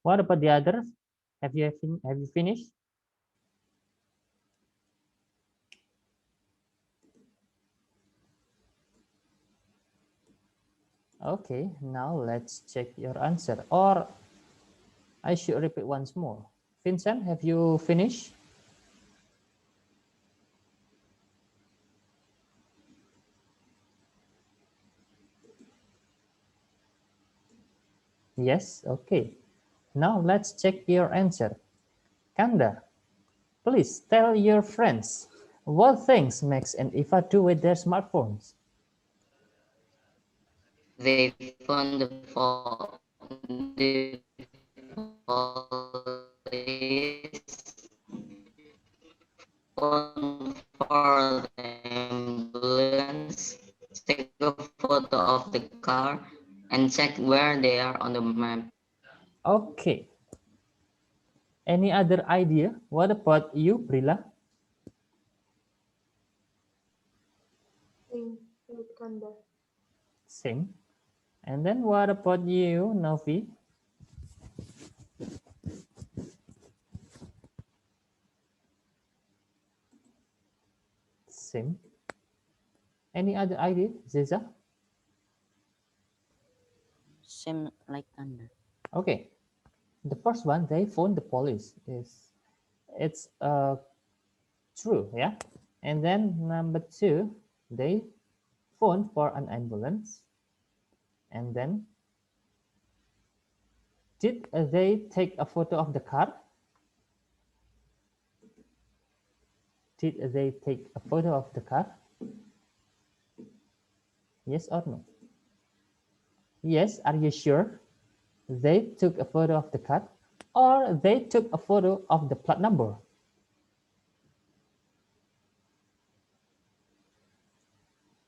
What about the others? Have you finished? Okay, now let's check your answer. Or I should repeat once more. Vincent, have you finished? Yes, okay. Now let's check your answer. Kanda, please tell your friends what things Max and Eva do with their smartphones. They found the police phone for the ambulance, take a photo of the car, and check where they are on the map. Okay. Any other idea? What about you, Brilla? Same. And then what about you, Novi? Same. Any other idea, Ziza? Same like thunder. Okay. The first one, they phone the police. It's true, yeah. And then number two, they phone for an ambulance. And then did they take a photo of the car? Did they take a photo of the car? Yes or no? Yes, are you sure? They took a photo of the car or they took a photo of the plate number?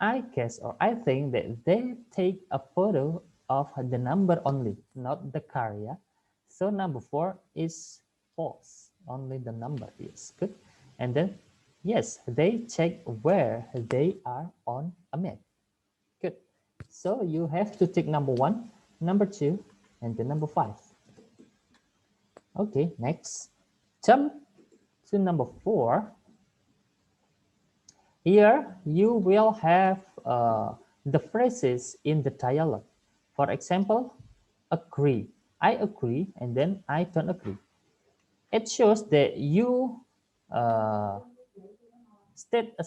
I guess or I think that they take a photo of the number only, not the car, yeah? So number 4 is false, only the number is good. And then, yes, they check where they are on a map. Good. So you have to take number 1, number 2, and then number 5. Okay, next. Jump to number 4. Here you will have the phrases in the dialogue. For example, agree. I agree, and then I don't agree. It shows that you uh, state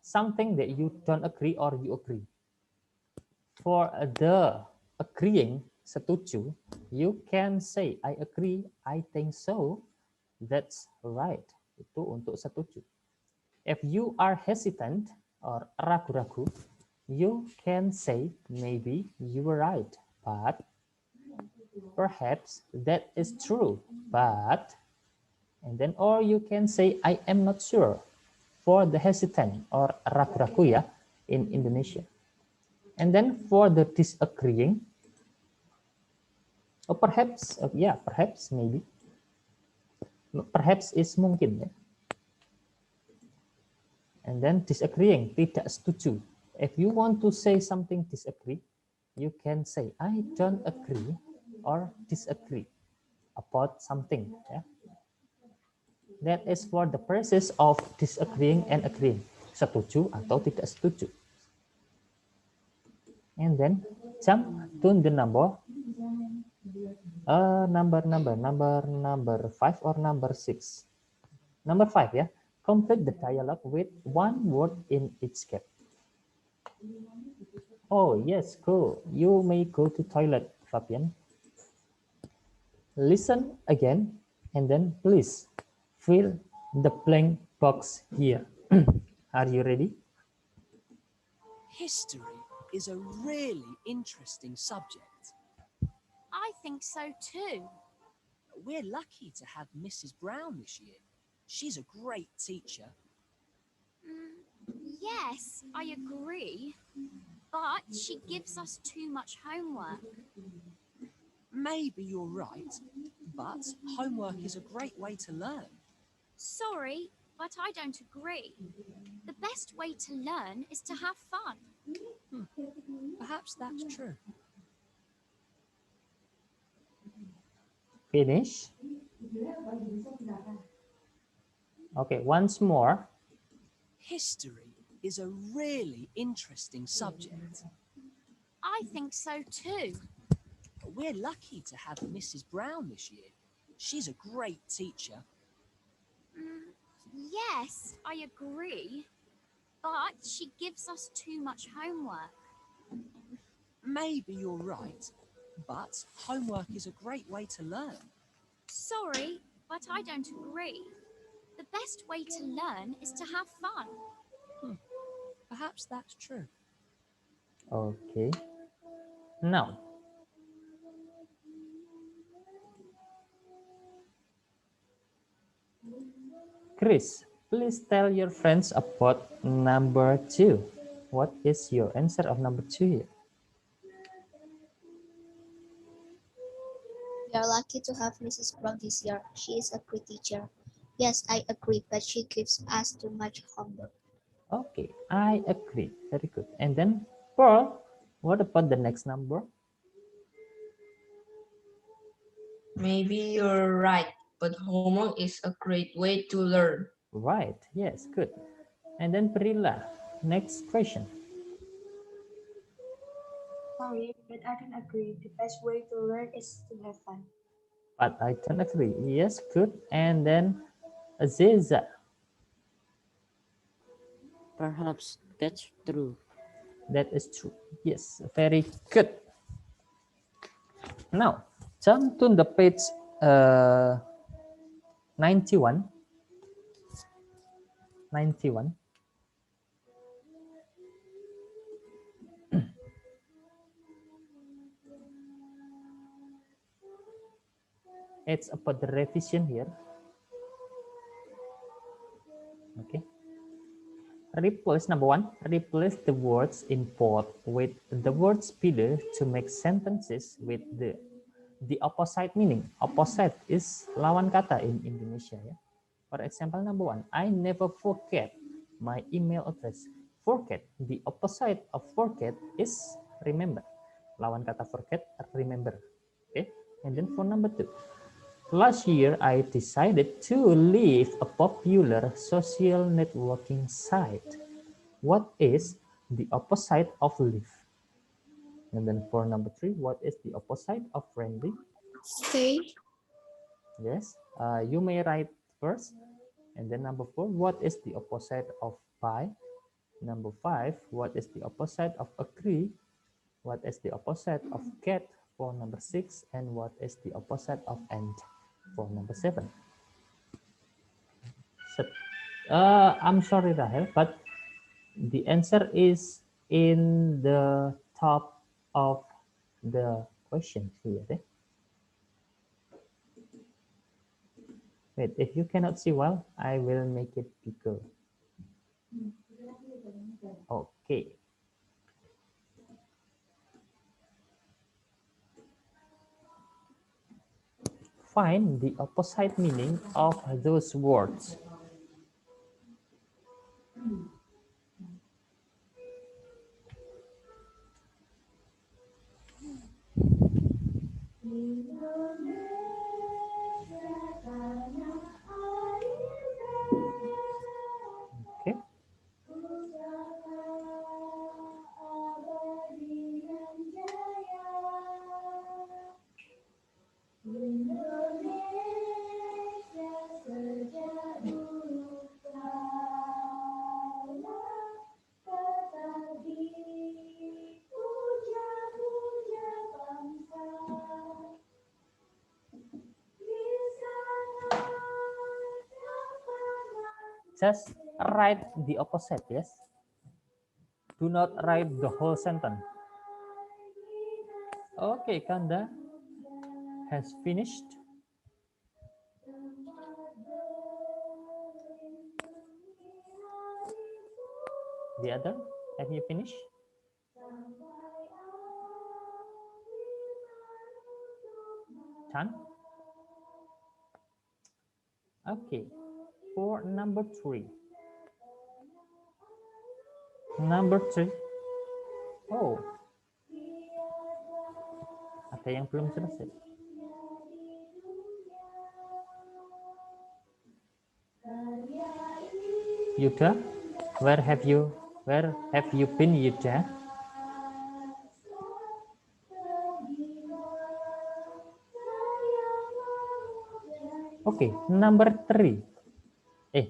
something that you don't agree or you agree. For the agreeing, setuju, you can say I agree, I think so, that's right. Itu untuk setuju. If you are hesitant or ragu-ragu, you can say maybe you were right, but perhaps that is true, but, and then, or you can say I am not sure for the hesitant or ragu-ragu ya in Indonesia. And then for the disagreeing, or perhaps, yeah, perhaps, maybe. Perhaps is mungkin ya. And then disagreeing, tidak setuju. If you want to say something disagree, you can say I don't agree or disagree about something. Yeah? That is for the process of disagreeing and agreeing. Setuju atau tidak setuju. And then jump to the number 5 or number 6. Number 5, yeah. Complete the dialogue with one word in each gap. Oh, yes, cool. You may go to toilet, Fabian. Listen again, and then please fill the blank box here. Are you ready? History is a really interesting subject. I think so too. We're lucky to have Mrs. Brown this year. She's a great teacher. Yes, I agree. But she gives us too much homework. Maybe you're right, but homework is a great way to learn. Sorry, but I don't agree. The best way to learn is to have fun. Perhaps that's true. Finish. Okay, once more. History is a really interesting subject. I think so too. We're lucky to have Mrs. Brown this year. She's a great teacher. Yes, I agree. But she gives us too much homework. Maybe you're right, but homework is a great way to learn. Sorry, but I don't agree. The best way to learn is to have fun. Perhaps that's true. Okay. Now, Chris, please tell your friends about number 2. What is your answer of number 2 here? We are lucky to have Mrs. Brown this year. She is a great teacher. Yes, I agree, but she gives us too much homework. Okay, I agree. Very good. And then, Pearl, what about the next number? Maybe you're right, but homework is a great way to learn. Right, yes, good. And then Prilla, next question. Sorry, but I don't agree. The best way to learn is to have fun. But I don't agree. Yes, good. And then Aziza. Perhaps that's true. That is true. Yes, very good. Now, jump to the page 91. 91. It's about the revision here. Okay. Replace number 1. Replace the words in bold with the words below to make sentences with the opposite meaning. Opposite is lawan kata in Indonesia. Ya. For example, number 1. I never forget my email address. Forget. The opposite of forget is remember. Lawan kata forget, remember. Okay. And then for number 2. Last year, I decided to leave a popular social networking site. What is the opposite of leave? And then for number 3, what is the opposite of friendly? Stay. Yes, you may write first. And then number 4, what is the opposite of buy? Number 5, what is the opposite of agree? What is the opposite of get? For number 6, and what is the opposite of end? For number 7. So, I'm sorry, Rahel, but the answer is in the top of the question here. Eh? Wait, if you cannot see well, I will make it bigger. Okay. Find the opposite meaning of those words. Okay. Just write the opposite, yes? Do not write the whole sentence. Okay, Kanda has finished. The other, have you finished? Chan? Okay, for number 3. Number 3. Oh, ada yang belum selesai. Yuda? Where have you been, Yuda? Okay, number 3.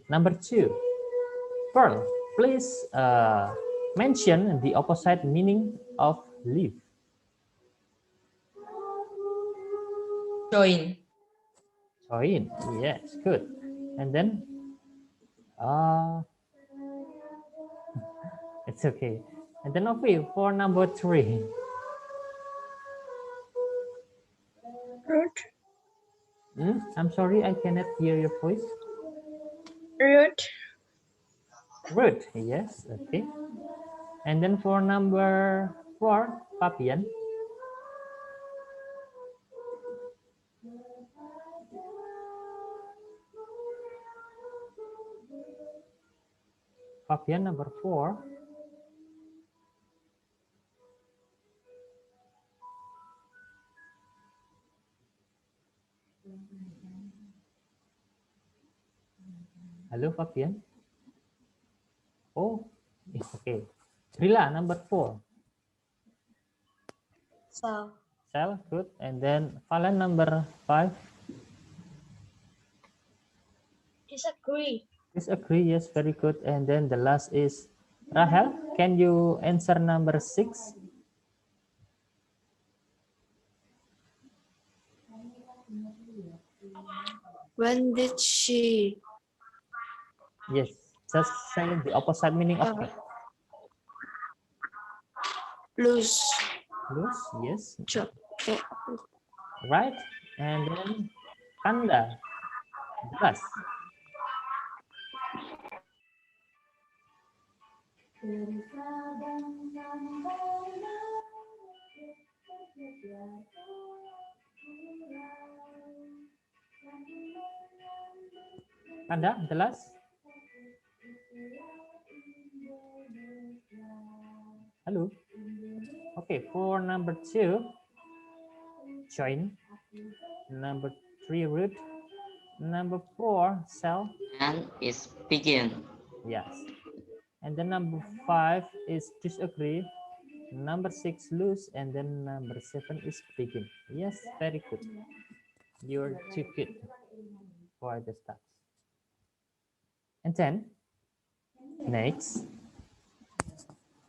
Number 2. Pearl, please mention the opposite meaning of leave. Join. Join, yes, good. And then, it's okay. And then, okay, for number 3. Root. I'm sorry, I cannot hear your voice. Root. Rude, yes, okay. And then for number 4, Fabian. Fabian, number 4. Hello, Fabian. Oh, okay. Rila, number 4. So. Sel, good. And then Valen, number 5. Disagree. Disagree, yes, very good. And then the last is Rahel. Can you answer number 6? When did she Yes, just say the opposite meaning of it. lose Lose, yes. job? Right. And then Kanda, jelas. Kanda, jelas. Halo. Okay, for number 2, join. Number 3, root. Number 4, cell. And is begin. Yes. And then number 5 is disagree. Number 6, lose. And then number 7 is begin. Yes, very good. You're too good for the stuff. And then next,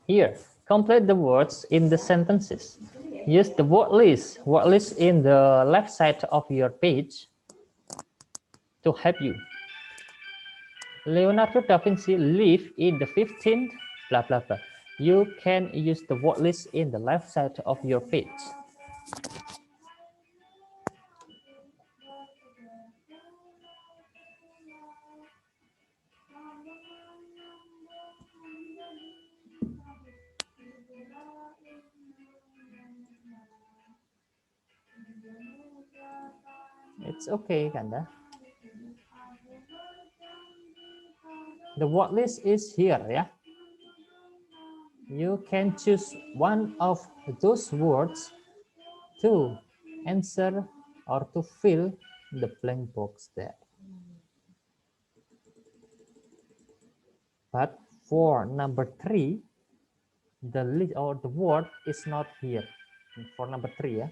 here, complete the words in the sentences. Use the word list in the left side of your page to help you. Leonardo da Vinci lived in the 15th, blah, blah, blah. You can use the word list in the left side of your page. It's okay, Kanda. The word list is here, yeah? You can choose one of those words to answer or to fill the blank box there. But for number 3, the list or the word is not here. For number 3, yeah?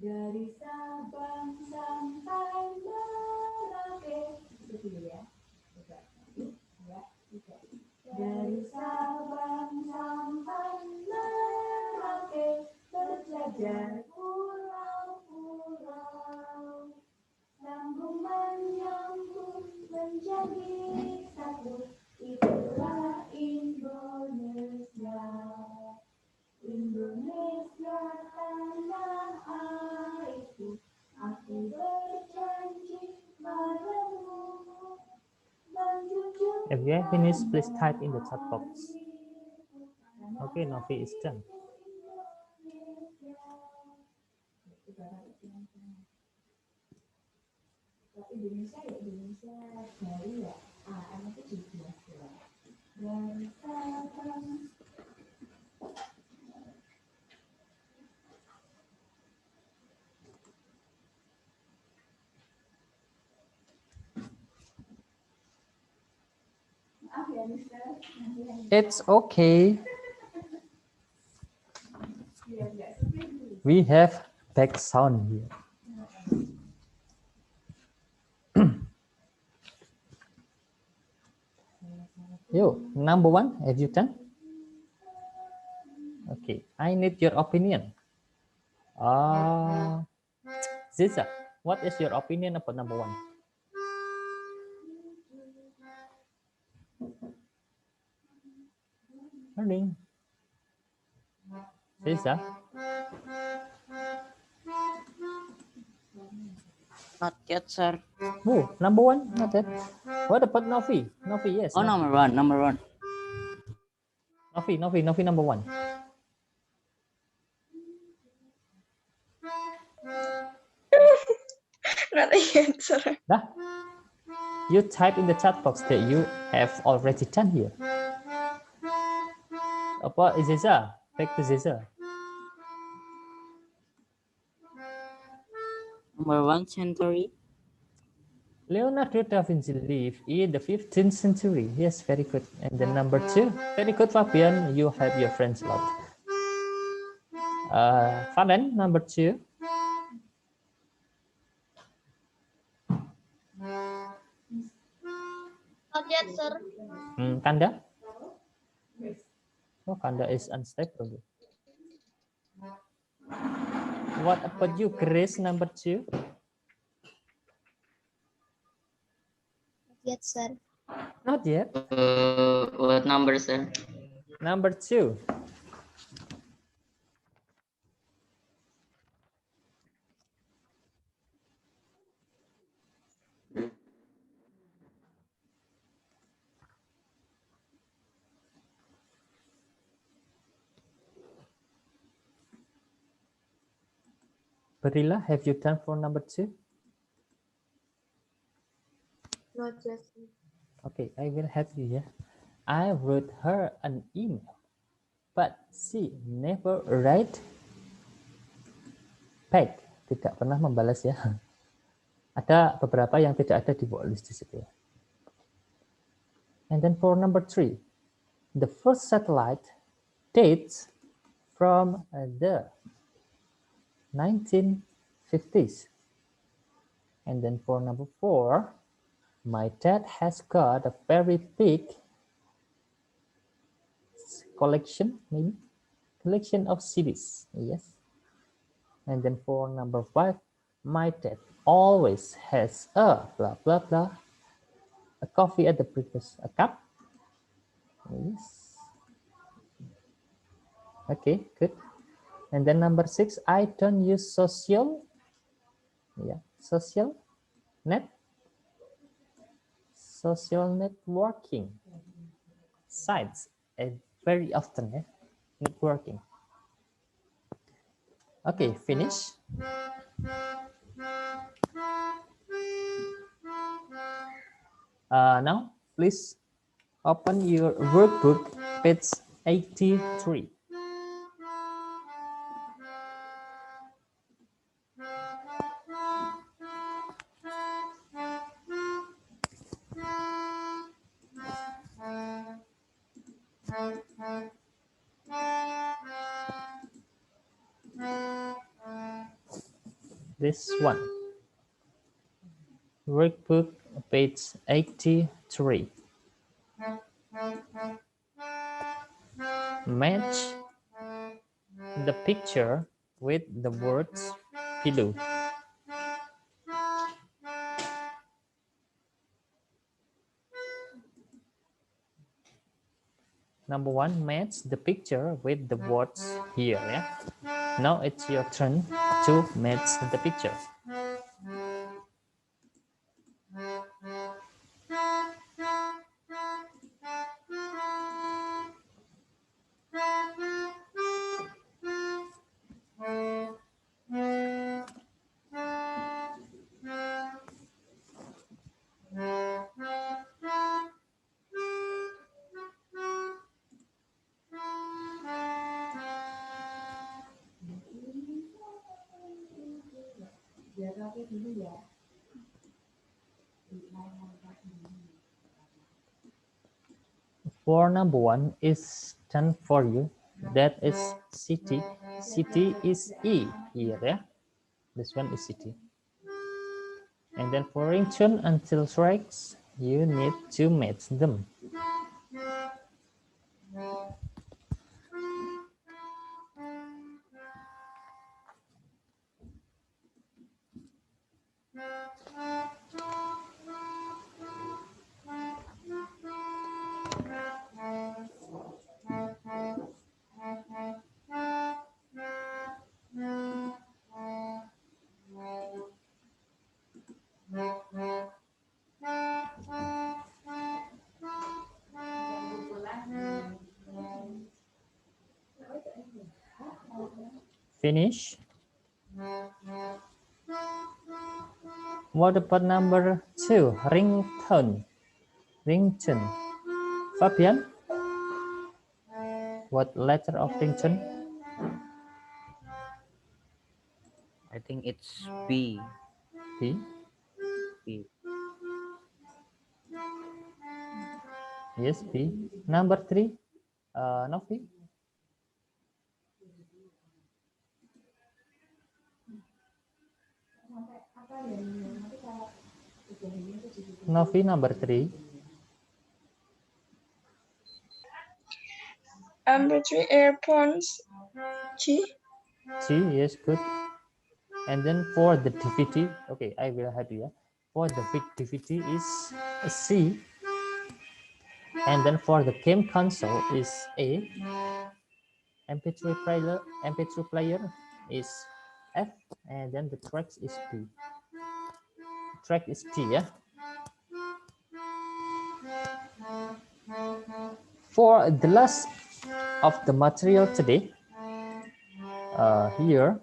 Dari Sabang sampai Merauke, itu ya. Dari Sabang sampai Merauke, berjajar pulau-pulau, sambung menyambung menjadi satu, itulah Indonesia. Indonesia tanah airku, aku berjanji padamu. If you have finished, please type in the chat box. Okay, Novi is done. Indonesia ya Indonesia, Bali ya, anaknya 17 ya. Dan sekarang maaf ya Mister, nanti yang It's okay. biar nggak sepi dulu. We have back sound here. Yo, number one, have you done? Okay, I need your opinion. Ziza, what is your opinion about number one? Morning. Ziza? Not yet, sir. Oh, number one, not that. What about Novi? Novi, yes. Oh, Novi. number one. Novi, number one. Not yet, sir. Dah. You type in the chat box that you have already done here. Apa Ziza? Back to Ziza. Number one century. Leonardo da Vinci lived in the 15th century. Yes, very good. And then number two, very good, Fabian. You have your friends lot. Fabian, number two. Not yet, sir. Kanda? Oh, Kanda is unstable. What about you, Grace, number two? Not yet, sir. Not yet. What number, sir? Number two. Barilla, have you done for number two? Not yet. Okay, I will help you ya. I wrote her an email, but she never write back. Tidak pernah membalas ya. Ada beberapa yang tidak ada di list di situ ya. And then for number three, the first satellite dates from the 1950s. And then for number four, my dad has got a very big collection, maybe collection of CDs. Yes. And then for number five, my dad always has a blah blah blah, a coffee at the breakfast, a cup. Yes. Okay, good. And then number six, I don't use social. Yeah, social networking sites very often. Yeah, networking. Okay, finish. Now, please open your workbook, page 83. This one. Workbook, page 83. Match the picture with the words below. Number one, match the picture with the words here. Yeah. Now it's your turn to match the picture. pakai dulu ya. For number 1 is done for you. That is city. City is E here, yeah. This one is city. And then for ringtone until strikes, you need to match them. Finish. What about number 2? Ringtone. Ringtone. Fabian? What letter of ringtone? I think it's B. B. B. Yes, B. Number 3, Novi. Novi number 3. Battery earphones. G. G, yes, good. And then for the DVD, okay, I will help you. For the DVD is a C. And then for the game console is A. MP3 player is F. And then the tracks is B. Track is T, yeah. For the last of the material today, here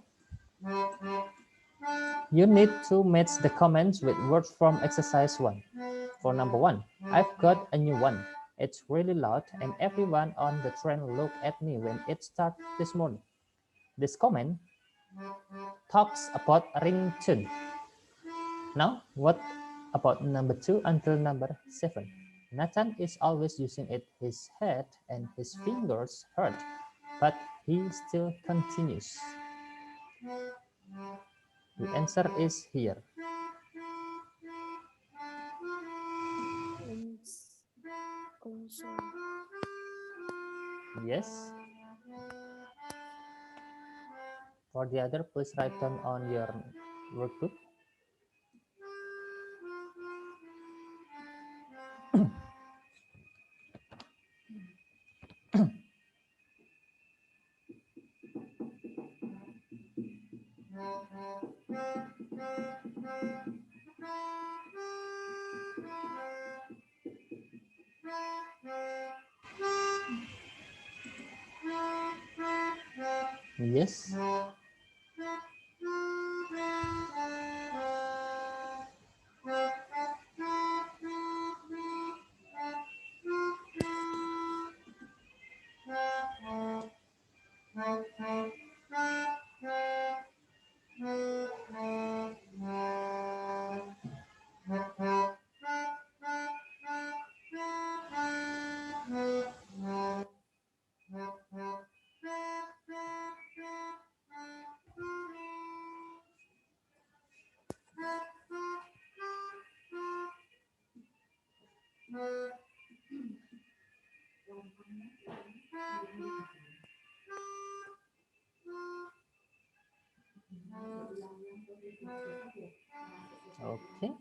you need to match the comments with words from exercise 1. For number 1, I've got a new one. It's really loud and everyone on the train looked at me when it started this morning. This comment talks about ringtone. Now, what about number 2 until number 7? Nathan is always using it. His head and his fingers hurt, but he still continues. The answer is here. Yes. For the other, please write down on your workbook. Yes. Okay.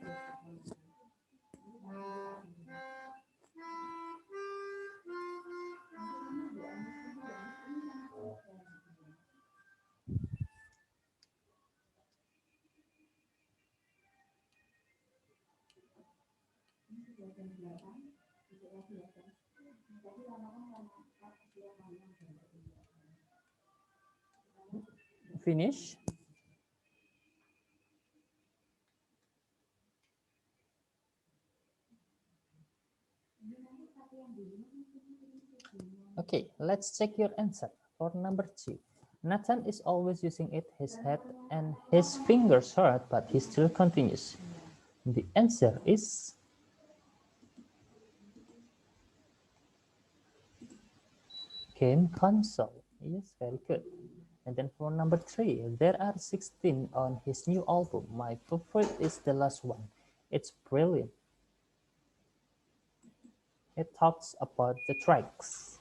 Finish. Okay, let's check your answer for number 2. Nathan is always using it. His head and his fingers hurt, but he still continues. The answer is game console. Yes, very good. And then for number 3, there are 16 on his new album. My favorite is the last one. It's brilliant. It talks about the tracks.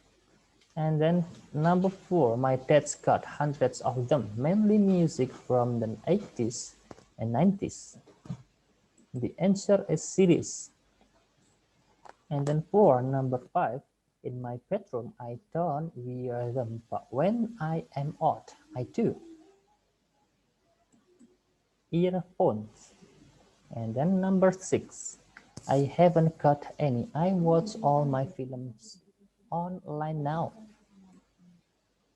And then number 4, my dad's got hundreds of them, mainly music from the 80s and 90s. The answer is CDs. And then for number 5, in my bedroom, I don't wear them, but when I am out, I do. Earphones. And then number 6, I haven't got any. I watch all my films online now.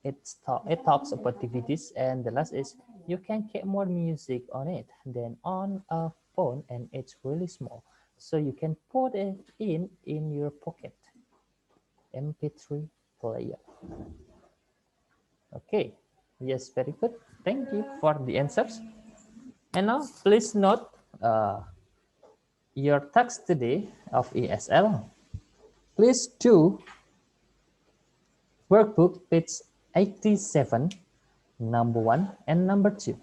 It talks about DVDs, and the last is you can get more music on it than on a phone, and it's really small, so you can put it in your pocket. MP3 player. Okay, yes, very good. Thank you for the answers. And now please note your text today of ESL. Please do workbook page 87, number 1 and number 2.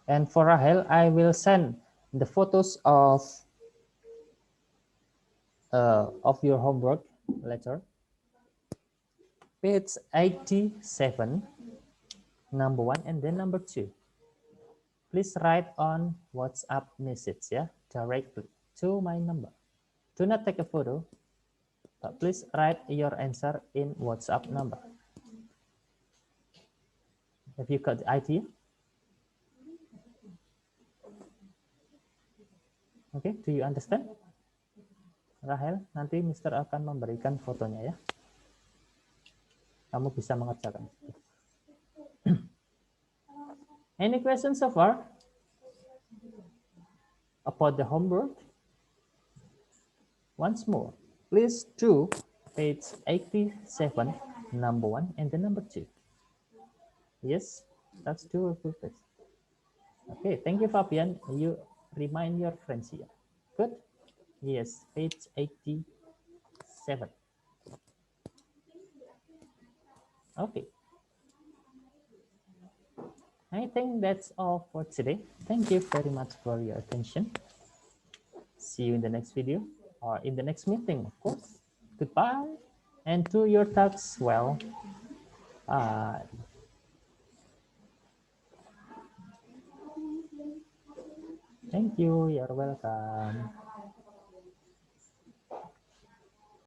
And for Rahel, I will send the photos of your homework later. Page 87, number 1 and then number 2. Please write on WhatsApp message, yeah, directly to my number. Do not take a photo, but please write your answer in WhatsApp number. Have you got the idea? Okay, do you understand? Rahel, nanti Mister akan memberikan fotonya ya. Kamu bisa mengerjakan. Any questions so far about the homework? Once more, please do page 87, number 1 and the number 2. Yes, that's doable. Okay, thank you, Fabian. You remind your friends here. Good. Yes, page 87. Okay. I think that's all for today. Thank you very much for your attention. See you in the next video or in the next meeting, of course. Goodbye and do your tasks well. Bye. Thank you. You're welcome.